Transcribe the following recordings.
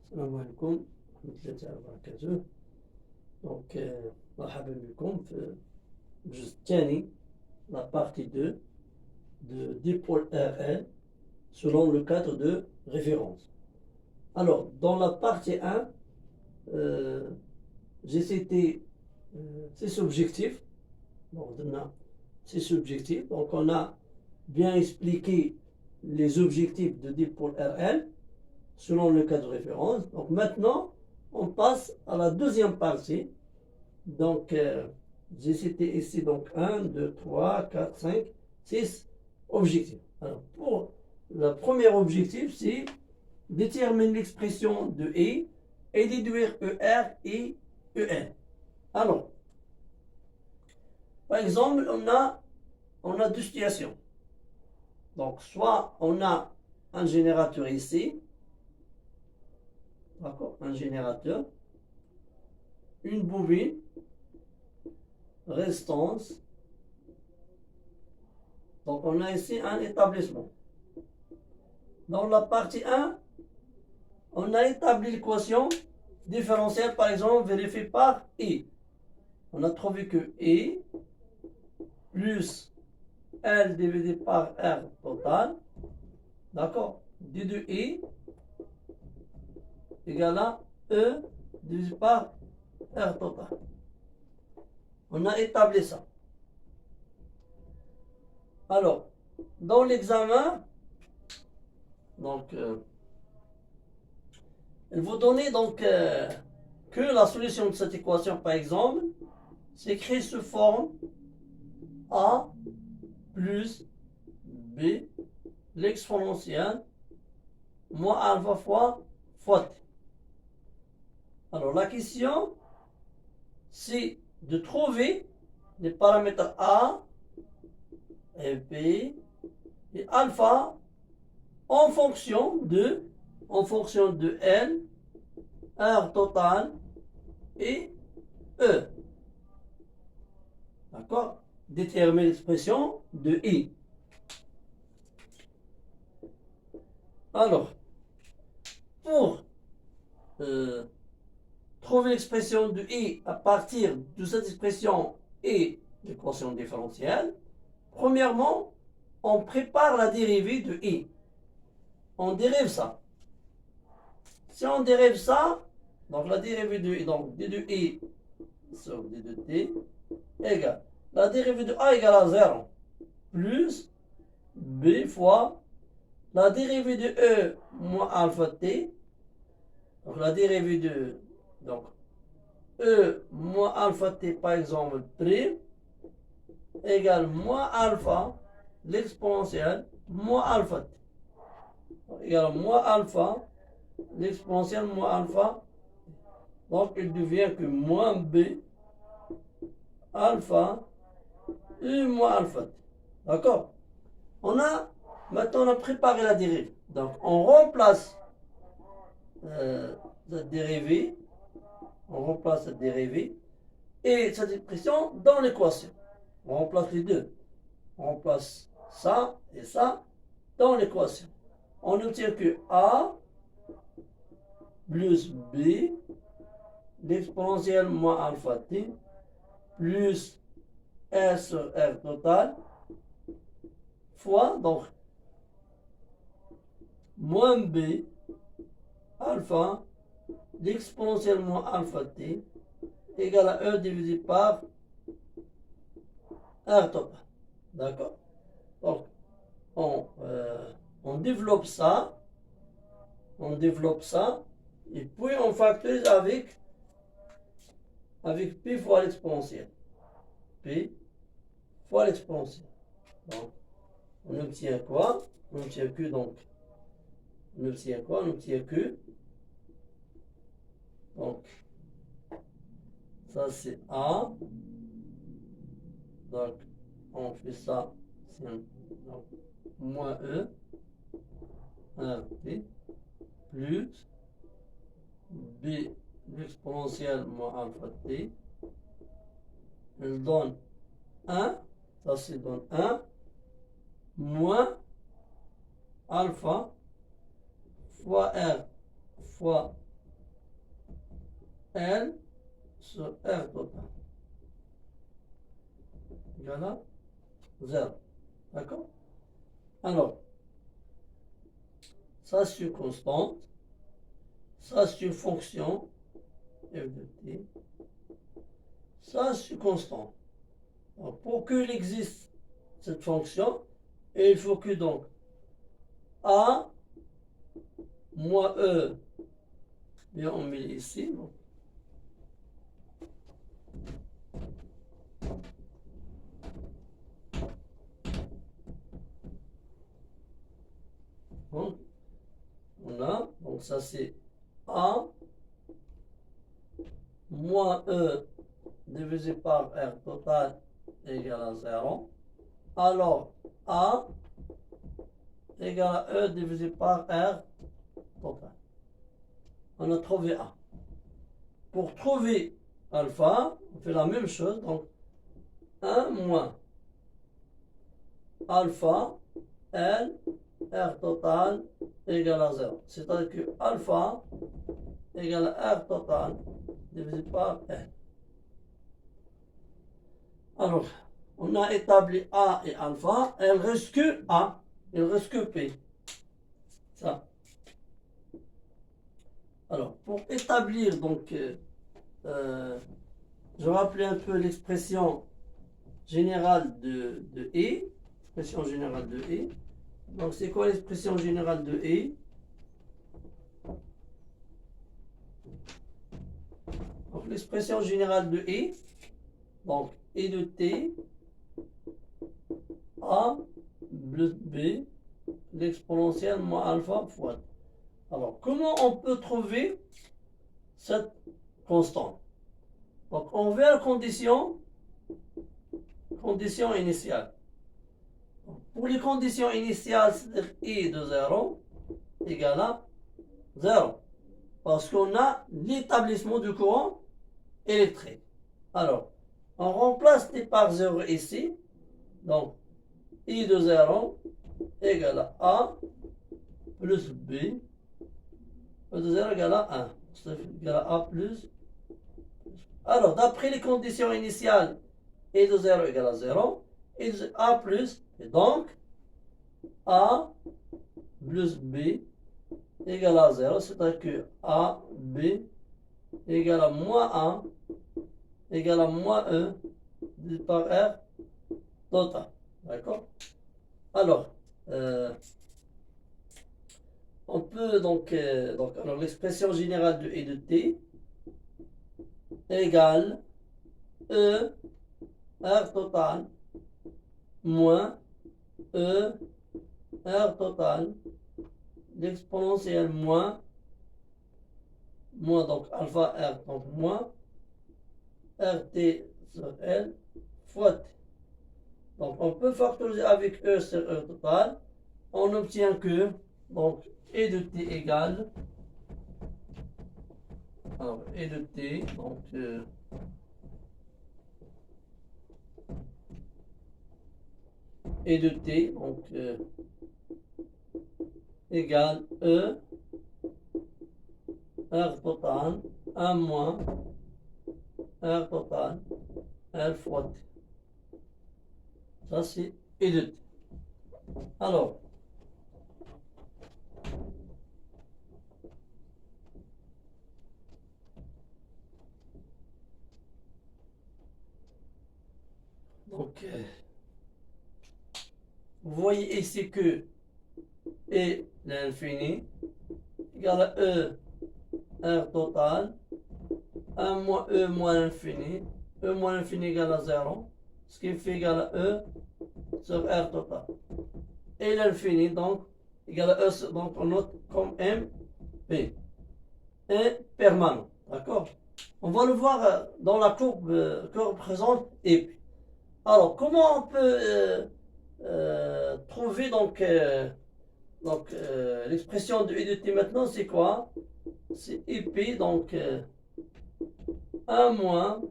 السلام عليكم ورحمة الله تعالى وبركاته. دونك مرحبا بكم في الجزء الثاني la partie 2 de dipôle RL selon le cadre de référence. Alors, dans la partie 1, j'ai cité 6 objectifs. Donc, on a bien expliqué les objectifs de dipôle RL selon le cadre de référence. Donc maintenant, on passe à la deuxième partie. Donc, j'ai cité ici donc 1, 2, 3, 4, 5, 6 objectifs. Alors, pour le premier objectif, c'est déterminer l'expression de E et déduire ER et EN. Alors, par exemple, on a deux situations. Donc, soit on a un générateur ici, d'accord, un générateur, une bobine, restance. Donc on a ici un établissement. Dans la partie 1, on a établi l'équation différentielle, par exemple, vérifiée par E. On a trouvé que E plus L divisé par R total, d'accord, d de E égale à E divisé par R total. On a établi ça. Alors, dans l'examen, donc, il vous donner donc que la solution de cette équation, par exemple, s'écrit sous forme A plus B, l'exponentielle, moins alpha fois T. Alors, la question, c'est de trouver les paramètres A et B et alpha en fonction de L, R total et E. D'accord? Déterminer l'expression de I. Alors, pour trouver l'expression de I à partir de cette expression et l'équation différentielle, premièrement, on prépare la dérivée de I. On dérive ça. Si on dérive ça, donc la dérivée de I, donc d de I sur d de T, égale la dérivée de A égale à 0, plus B fois la dérivée de E moins alpha T, donc la dérivée de donc E moins alpha T par exemple prime, égale moins alpha, l'exponentielle, moins alpha T. Égale moins alpha, l'exponentielle moins alpha. Donc il devient que moins B alpha U moins alpha T. D'accord? Maintenant on a préparé la dérivée. Donc on remplace cette dérivée. On remplace cette dérivée et cette expression dans l'équation. On remplace les deux. On remplace ça et ça dans l'équation. On obtient que A plus B, l'exponentielle moins alpha T, plus R sur R total, fois, donc, moins B, alpha, l'exponentielle moins alpha T, égale à E divisé par R total. D'accord? Donc, on développe ça, et puis on factorise avec P fois l'exponentielle. P fois l'exponentielle. Donc, on obtient quoi? On obtient que donc, on obtient quoi? On obtient que, donc, ça c'est A, donc, on fait ça, c'est donc, moins E, R, T, plus B, l'exponentielle moins alpha T, il donne 1, ça c'est donne 1, moins alpha fois R fois L sur R total égale à 0. D'accord? Alors, ça c'est une constante, ça c'est une fonction f de t, ça c'est une constante. Alors, pour qu'il existe cette fonction, il faut que donc A moins E, bien on met ici, donc, on a, donc ça c'est A moins E divisé par R total égale à 0. Alors A égale à E divisé par R total. On a trouvé A. Pour trouver alpha, on fait la même chose. Donc 1 moins alpha L R total égale à 0. C'est-à-dire que alpha égale à R total divisé par L. Alors, on a établi A et alpha. Il reste que A. Il reste que P. Ça. Alors, pour établir, donc, je vais rappeler un peu l'expression générale de E. Expression générale de E. Donc, c'est quoi l'expression générale de E? Donc, l'expression générale de E, donc E de T, A plus B, l'exponentielle moins alpha fois T. Alors, comment on peut trouver cette constante? Donc, on veut la condition initiale. Donc, pour les conditions initiales, c'est-à-dire I de 0 égale à 0. Parce qu'on a l'établissement du courant électrique. Alors, on remplace T par 0 ici. Donc, I de 0 égale à A plus B. E de 0 égale à 1. C'est égal à A plus. Alors, d'après les conditions initiales, E de 0 égale à 0. Et A plus. Et donc, A plus B égale à 0. C'est-à-dire que A, B égale à moins A égale à moins E divisé par R total. D'accord? Alors, on peut donc, alors l'expression générale de E de T égale E R total moins E R total l'exponentielle moins donc alpha R, donc moins RT sur L fois T. Donc on peut factoriser avec E sur E total. On obtient que donc E de T égale, alors E de T, donc E de T, donc égale E R total 1 moins R total L fois T. Ça c'est E de T. Alors, donc, vous voyez ici que E l'infini égale à E R total 1 moins E moins l'infini. E moins l'infini égale à 0. Ce qui fait égal à E sur R total. Et l'infini donc égale à E, donc on note comme MP. Et permanent. D'accord? On va le voir dans la courbe que représente EP. Alors, comment on peut trouver donc l'expression de E de T maintenant, c'est quoi? C'est EP, donc 1 moins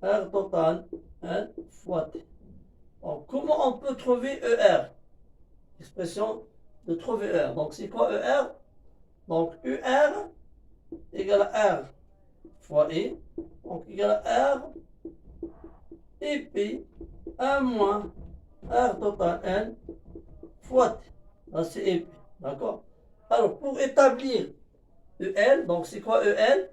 R total L fois T. Donc, comment on peut trouver ER? Expression de trouver ER. Donc, c'est quoi ER? Donc, ER égale à R fois I, donc égal à R et P 1 moins R total N fois T. Là, c'est EP. D'accord? Alors, pour établir EL, donc c'est quoi EL?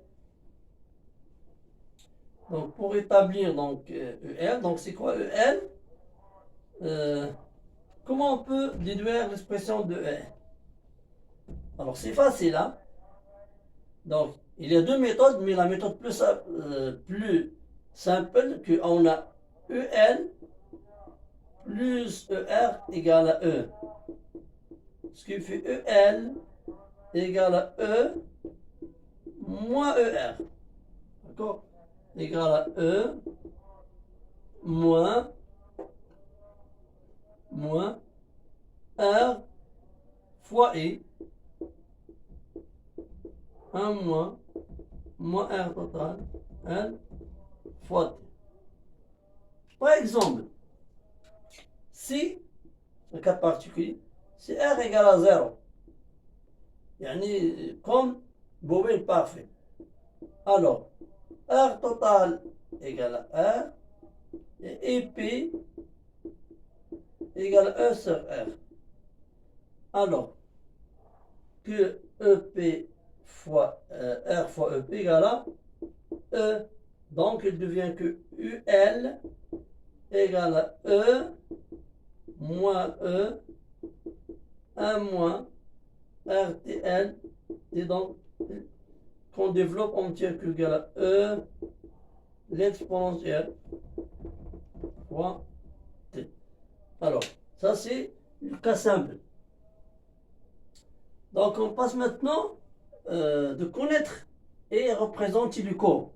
Donc, pour établir donc, EL, donc c'est quoi EL? Comment on peut déduire l'expression de EL? Alors, c'est facile, hein? Donc, il y a deux méthodes, mais la méthode plus simple, qu'on a EL plus ER égale à E. Ce qui fait EL égale à E moins ER. D'accord? Égale à E moins R fois I. 1 moins R total N fois T. Par exemple, si, le cas particulier, si R égale à 0, يعني comme bobine parfait, alors R total égale à R et EP égale à E sur R. Alors que EP fois R fois EP égale à E. Donc il devient que UL égale à E moins E 1 moins RTL. Et donc qu'on développe, on tient que égale à E l'exponentielle fois T. Alors, ça c'est le cas simple. Donc on passe maintenant de connaître et représenter le cours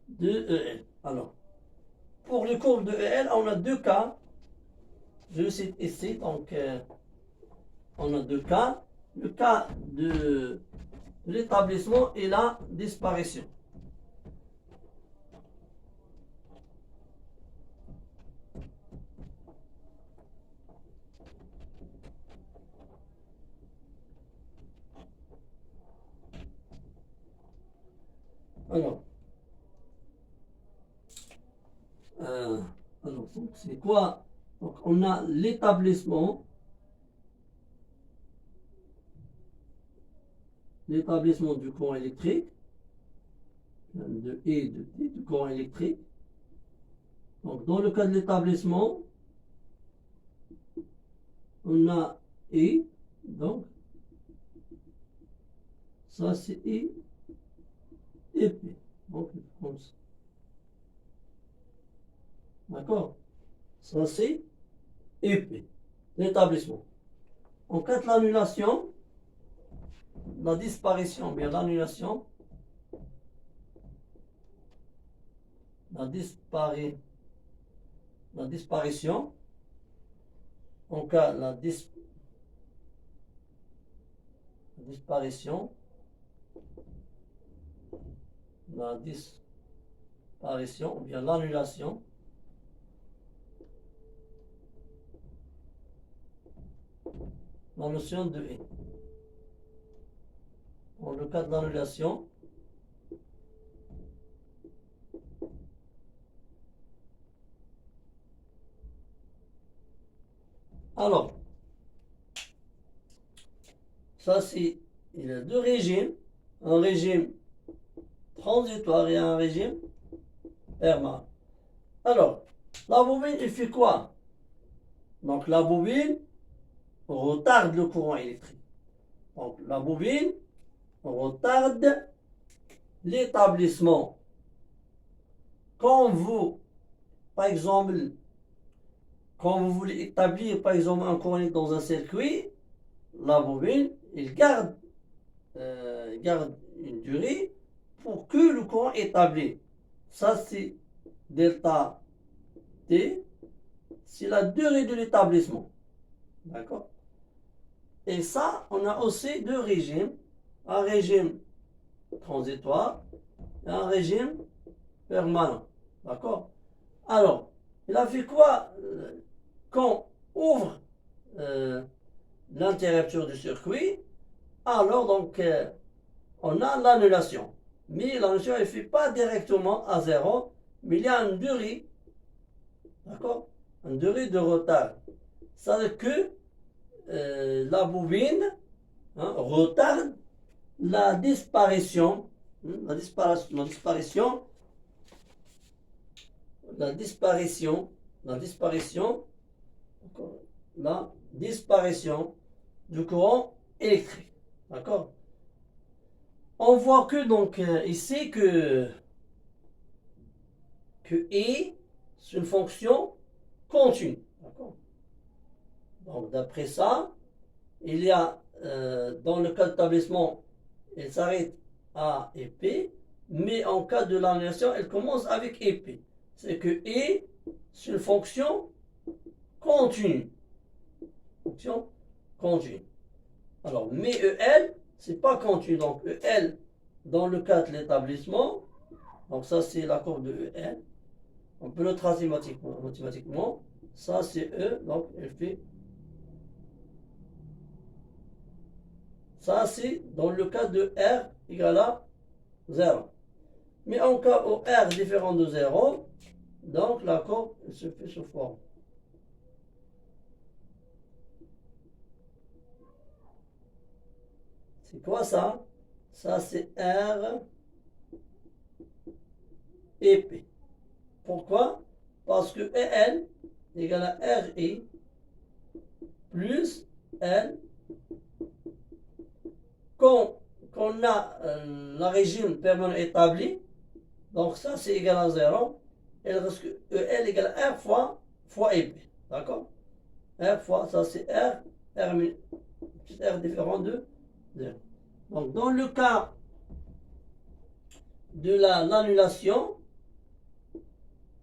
de EL. Alors, pour le cours de EL, on a deux cas. Je le cite ici, donc on a deux cas. Le cas de l'établissement et la disparition. Alors c'est quoi? Donc, on a l'établissement du courant électrique, de E et de T, du courant électrique. Donc, dans le cas de l'établissement, on a E, donc, ça c'est E et P. Donc, comme ça. D'accord? Ça c'est E P, l'établissement. En cas de l'annulation, la disparition, bien l'annulation, la disparition, en cas la disparition, ou bien l'annulation, la notion de E. Dans le cas de l'annulation, alors, ça c'est, il y a deux régimes, un régime transitoire et un régime permanent. Alors, la bobine, il fait quoi? Donc la bobine retarde le courant électrique. Donc la bobine retarde l'établissement. Quand vous, par exemple, quand vous voulez établir, par exemple, un courant électrique dans un circuit, la bobine, il garde une durée pour que le courant est établi. Ça, c'est delta T, c'est la durée de l'établissement. D'accord? Et ça, on a aussi deux régimes. Un régime transitoire et un régime permanent. D'accord? Alors, il a fait quoi quand on ouvre l'interrupteur du circuit? Alors, donc, on a l'annulation. Mais la notion ne fait pas directement à 0, mais il y a une durée, d'accord? Une durée de retard. C'est-à-dire que la bobine retarde la disparition, la disparition, la disparition, la disparition, la disparition du courant électrique. D'accord? On voit que donc ici que E c'est une fonction continue. D'accord? Donc d'après ça, il y a dans le cas d'établissement, elle s'arrête à et P, mais en cas de l'annulation, elle commence avec EP. C'est que E, c'est une fonction continue. Fonction continue. Alors, mais EL, c'est pas continu. Donc, EL, dans le cas de l'établissement, donc ça, c'est la courbe de EL. On peut le tracer mathématiquement. Ça, c'est E, donc elle fait. Ça, c'est dans le cas de R égale à 0. Mais en cas où R est différent de 0, donc la courbe se fait sous forme. C'est quoi ça? Ça, c'est R et P. Pourquoi? Parce que EL égale à RI plus L. Quand on a la régime permanent établi, donc ça c'est égal à 0, et reste que EL égale à R fois EP. D'accord? R fois, ça c'est R, R différent de 0. Donc dans le cas de l'annulation,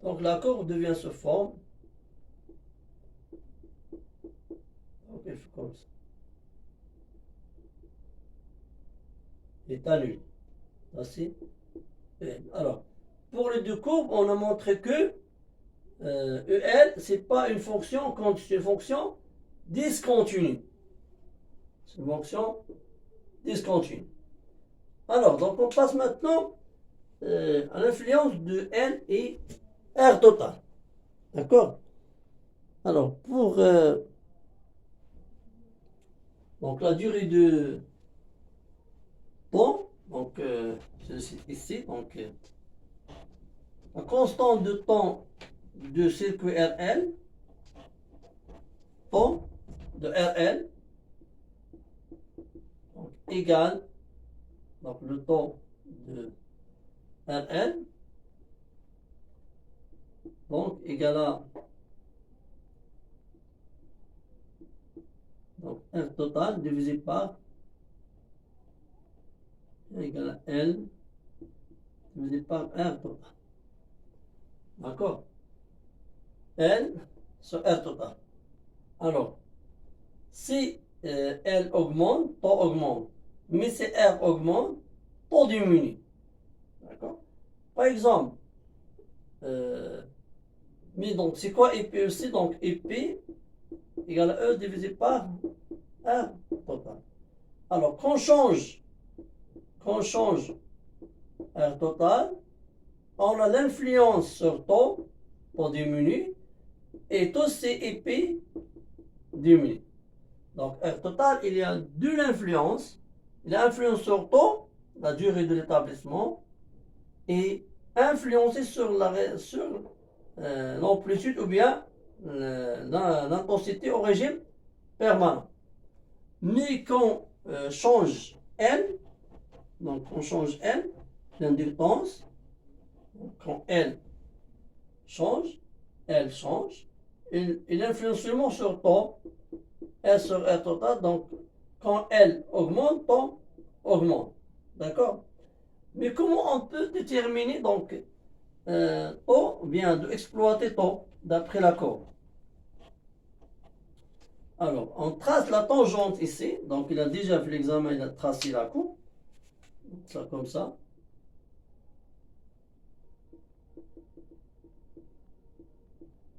donc la courbe devient ce forme. Donc elle fait comme ça. Est annulé. Ça c'est EL. Alors, pour les deux courbes, on a montré que EL, c'est pas une fonction, c'est une fonction discontinue. C'est une fonction discontinue. Alors, donc on passe maintenant à l'influence de L et R total. D'accord? Alors, pour donc la durée de temps, donc c'est ici, donc la constante de temps de circuit RL, temps de RL, donc, égale donc le temps de RL, donc égal à donc R total divisé par égal à L divisé par R total. D'accord? L sur R total. Alors, si L augmente, temps augmente. Mais si R augmente, temps diminue. D'accord? Par exemple, mais donc c'est quoi EP aussi? Donc EP égale à E divisé par R total. Alors, quand on change R total, on a l'influence sur temps pour diminuer et tous ces EP diminuent. Donc R total, il y a de l'influence. Il y a influence sur temps, la durée de l'établissement, et influencer sur l'amplitude ou bien l'intensité au régime permanent. Mais quand on change N, donc on change N, l'inductance, quand L change, il influence seulement sur temps, S sur R total, donc quand L augmente, temps augmente. D'accord? Mais comment on peut déterminer donc taux, bien d'exploiter taux d'après la courbe? Alors, on trace la tangente ici, donc il a déjà fait l'examen, il a tracé la courbe, ça comme ça.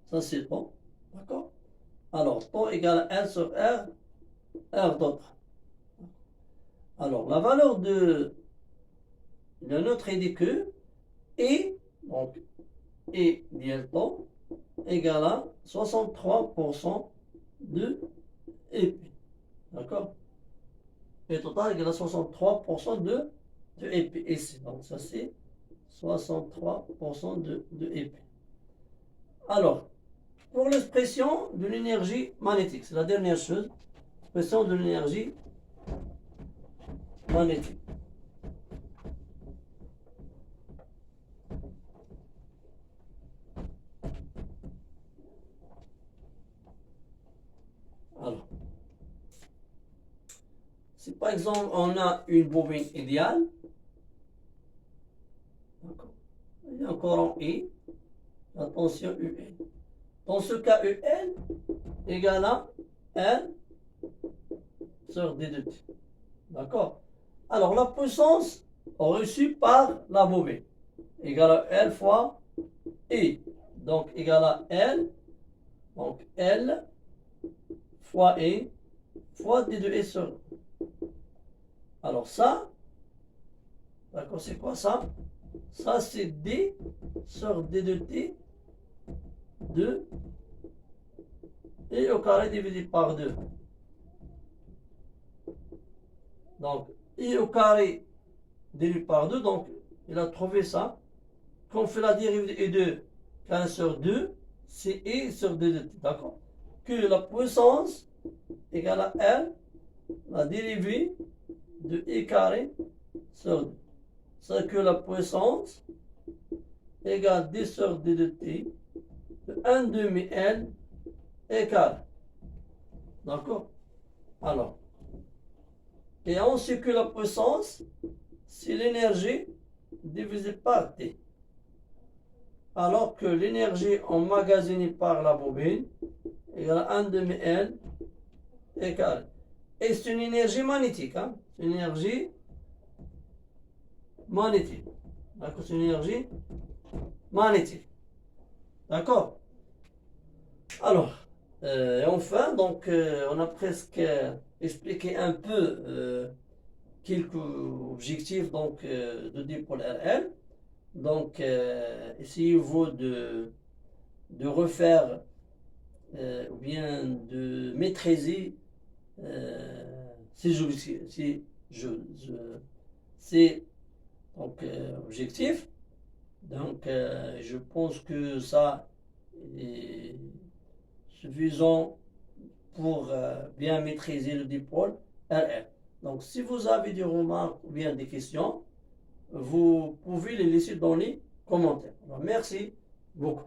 Ça c'est taux, d'accord? Alors, taux égale à L sur R, R d'autre. Alors, la valeur de il a notre idée que E, donc E dièle temps, égale à 63% de EP. D'accord? Et total égale à 63% de EP. Et donc ça c'est 63% de EP. Alors, pour l'expression de l'énergie magnétique, c'est la dernière chose. L'expression de l'énergie magnétique. Alors, si par exemple on a une bobine idéale, il y a un courant I, la tension UN. Dans ce cas, UN égale à L sur D de T. D'accord? Alors, la puissance reçue par la bobine égale à L fois I. Donc, égale à L. Donc, L fois I fois D de E sur. Alors, ça, d'accord, c'est quoi ça? Ça, c'est D sur D de T de E au carré divisé par 2. Donc, I au carré divisé par 2, donc il a trouvé ça. Quand on fait la dérivée de E2, 15 sur 2, c'est E sur D de T, d'accord? Que la puissance égale à L, la dérivée de E carré sur 2. C'est que la puissance égale D sur D de T de 1 demi L E carré. D'accord? Alors, et on sait que la puissance, c'est l'énergie divisée par T. Alors que l'énergie emmagasinée par la bobine égale à 1 demi L E carré. Et c'est une énergie magnétique. Hein? C'est une énergie magnétique. D'accord? C'est une énergie magnétique. D'accord? Alors, et enfin, donc, on a presque expliqué un peu quelques objectifs donc, de dipôle RL. Donc, essayez-vous de refaire ou bien de maîtriser ces objectifs. Ces donc, objectifs. Donc, je pense que ça est suffisant pour bien maîtriser le dipôle RL. Donc, si vous avez des remarques ou bien des questions, vous pouvez les laisser dans les commentaires. Alors, merci beaucoup.